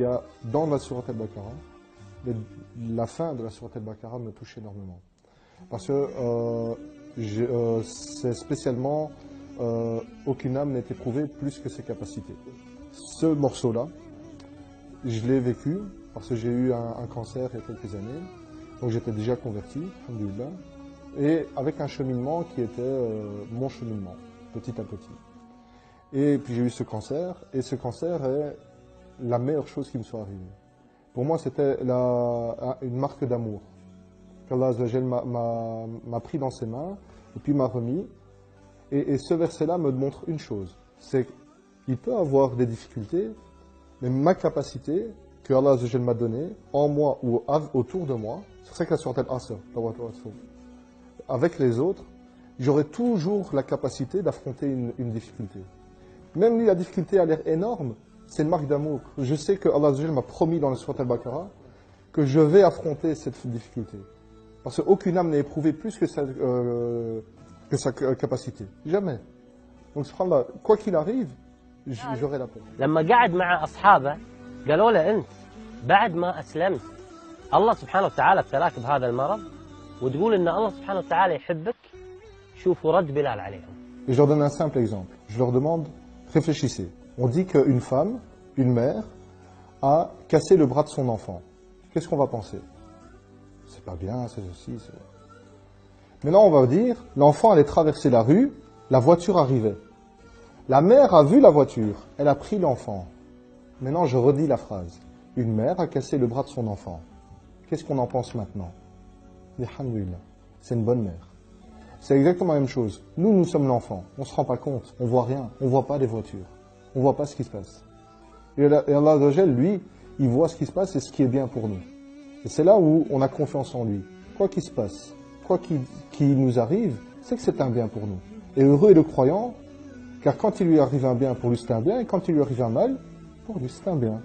a dans la sourate al-Baqarah, la fin de la sourate al-Baqarah me touche énormément. Parce que c'est spécialement aucune âme n'est éprouvée plus que ses capacités. Ce morceau-là, je l'ai vécu parce que j'ai eu un cancer il y a quelques années. Donc j'étais déjà converti, alhamdoulilah, et avec un cheminement qui était mon cheminement, petit à petit. Et puis j'ai eu ce cancer, et ce cancer est la meilleure chose qui me soit arrivée. Pour moi, c'était une marque d'amour. Qu'Allah Azza wa Jal m'a pris dans ses mains, et puis m'a remis. Et ce verset-là me montre une chose, c'est qu'il peut avoir des difficultés, mais ma capacité que Allah Azza wa Jal m'a donnée, en moi ou autour de moi, c'est pour ça que la sourate Al-Asr, avec les autres, j'aurai toujours la capacité d'affronter une difficulté. Même si la difficulté a l'air énorme, c'est une marque d'amour. Je sais que Allah Azza wa Jal m'a promis dans la sourate Al-Baqarah que je vais affronter cette difficulté. Parce qu'aucune âme n'est éprouvée plus que sa capacité. Jamais. Donc, subhanallah, quoi qu'il arrive, j'aurai la paix. لما قعد مع أصحابه قالوا له أنت بعد ما أسلمت الله سبحانه وتعالى ابتلاك بهذا المرض وتقول إن الله سبحانه وتعالى يحبك شوفوا رد بلال عليهم. Et je leur donne un simple exemple. Je leur demande, réfléchissez. On dit qu'une femme, une mère, a cassé le bras de son enfant. Qu'est-ce qu'on va penser? C'est pas bien, c'est ceci, c'est... Maintenant, on va dire, l'enfant allait traverser la rue, la voiture arrivait. La mère a vu la voiture, elle a pris l'enfant. Maintenant, je redis la phrase. Une mère a cassé le bras de son enfant. Qu'est-ce qu'on en pense maintenant? Alhamdulillah, c'est une bonne mère. C'est exactement la même chose. Nous, nous sommes l'enfant. On ne se rend pas compte. On ne voit rien. On ne voit pas les voitures. On ne voit pas ce qui se passe. Et Allah Azza wa Jal, lui, il voit ce qui se passe et ce qui est bien pour nous. Et c'est là où on a confiance en lui. Quoi qu'il se passe, quoi qu'il nous arrive, c'est que c'est un bien pour nous. Et heureux est le croyant, car quand il lui arrive un bien, pour lui c'est un bien, et quand il lui arrive un mal, pour lui c'est un bien.